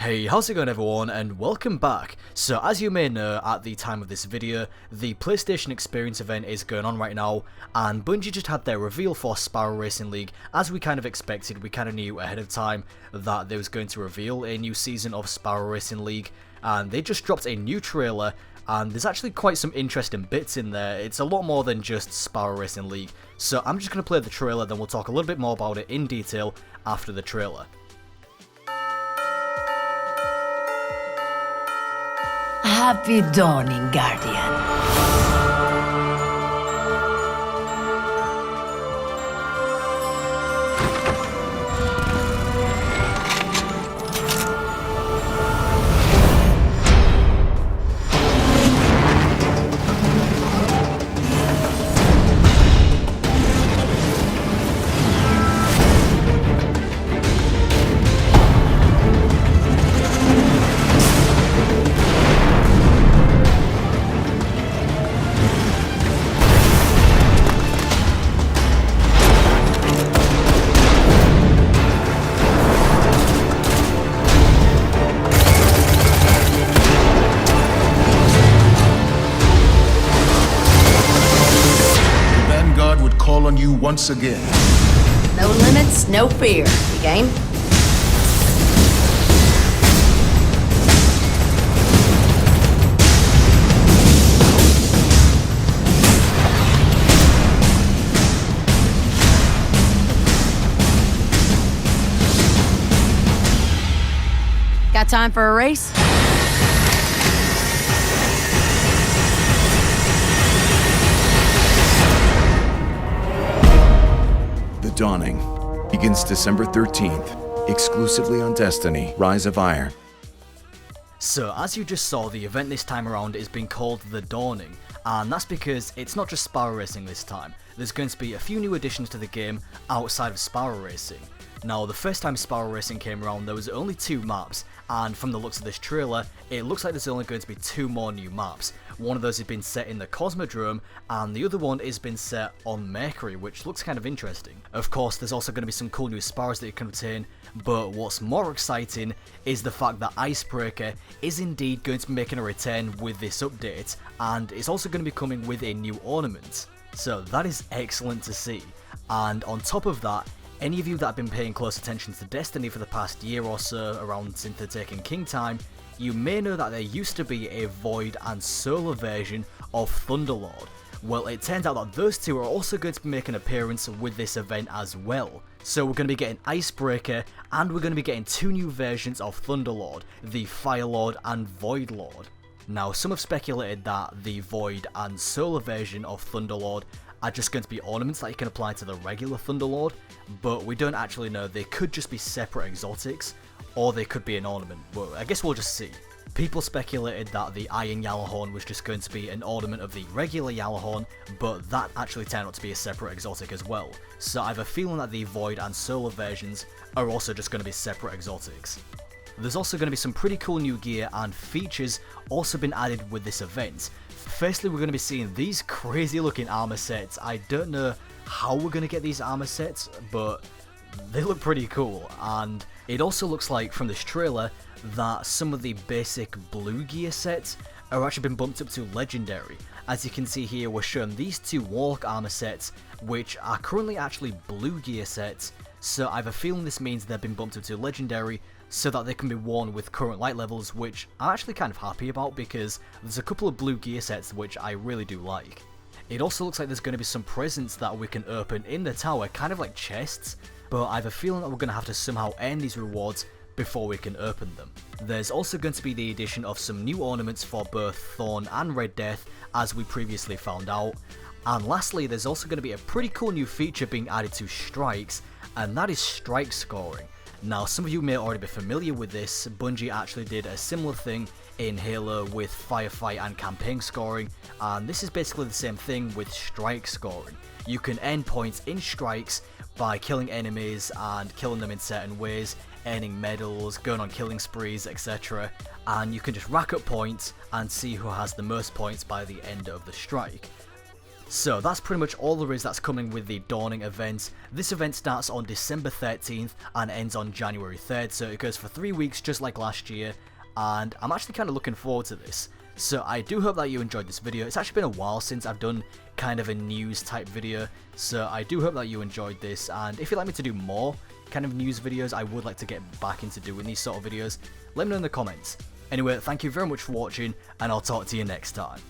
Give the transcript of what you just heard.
Hey, how's it going everyone, and welcome back. So as you may know, at the time of this video, the PlayStation Experience event is going on right now, and Bungie just had their reveal for Sparrow Racing League. As we kind of expected, we kind of knew ahead of time that they was going to reveal a new season of Sparrow Racing League, and they just dropped a new trailer, and there's actually quite some interesting bits in there. It's a lot more than just Sparrow Racing League. So I'm just going to play the trailer, then we'll talk a little bit more about it in detail after the trailer. Happy dawning, Guardian. Call on you once again. No limits, no fear. You game? Got time for a race? The Dawning begins December 13th, exclusively on Destiny: Rise of Iron. So as you just saw, the event this time around is being called The Dawning, and that's because it's not just Sparrow Racing this time. There's going to be a few new additions to the game outside of Sparrow Racing. Now, the first time Sparrow Racing came around, there was only 2 maps, and from the looks of this trailer, it looks like there's only going to be 2 more new maps. One of those has been set in the Cosmodrome, and the other one has been set on Mercury, which looks kind of interesting. Of course, there's also going to be some cool new Sparrows that you can obtain, but what's more exciting is the fact that Icebreaker is indeed going to be making a return with this update, and it's also going to be coming with a new ornament. So that is excellent to see. And on top of that, any of you that have been paying close attention to Destiny for the past year or so, around since the Taken King time, you may know that there used to be a Void and Solar version of Thunderlord. Well, it turns out that those two are also going to make an appearance with this event as well. So we're going to be getting Icebreaker, and we're going to be getting 2 new versions of Thunderlord, the Firelord and Voidlord. Now, some have speculated that the Void and Solar version of Thunderlord are just going to be ornaments that you can apply to the regular Thunderlord, but we don't actually know. They could just be separate exotics, or they could be an ornament. Well, I guess we'll just see. People speculated that the Iron Yalahorn was just going to be an ornament of the regular Yalahorn, but that actually turned out to be a separate exotic as well. So I have a feeling that the Void and Solar versions are also just going to be separate exotics. There's also going to be some pretty cool new gear and features also been added with this event. Firstly, we're going to be seeing these crazy looking armor sets. I don't know how we're going to get these armor sets, but they look pretty cool. And it also looks like from this trailer that some of the basic blue gear sets are actually been bumped up to legendary. As you can see here, we're shown these 2 Warlock armor sets, which are currently actually blue gear sets. So I have a feeling this means they've been bumped up to legendary, so that they can be worn with current light levels, which I'm actually kind of happy about because there's a couple of blue gear sets which I really do like. It also looks like there's going to be some presents that we can open in the tower, kind of like chests, but I have a feeling that we're going to have to somehow earn these rewards before we can open them. There's also going to be the addition of some new ornaments for both Thorn and Red Death, as we previously found out. And lastly, there's also going to be a pretty cool new feature being added to strikes, and that is strike scoring. Now, some of you may already be familiar with this. Bungie actually did a similar thing in Halo with Firefight and Campaign scoring, and this is basically the same thing with strike scoring. You can earn points in strikes by killing enemies and killing them in certain ways, earning medals, going on killing sprees, etc. And you can just rack up points and see who has the most points by the end of the strike. So that's pretty much all there is that's coming with the Dawning event. This event starts on December 13th and ends on January 3rd, so it goes for 3 weeks just like last year, and I'm actually kind of looking forward to this. So I do hope that you enjoyed this video. It's actually been a while since I've done kind of a news type video, so I do hope that you enjoyed this, and if you'd like me to do more kind of news videos, I would like to get back into doing these sort of videos, let me know in the comments. Anyway, thank you very much for watching, and I'll talk to you next time.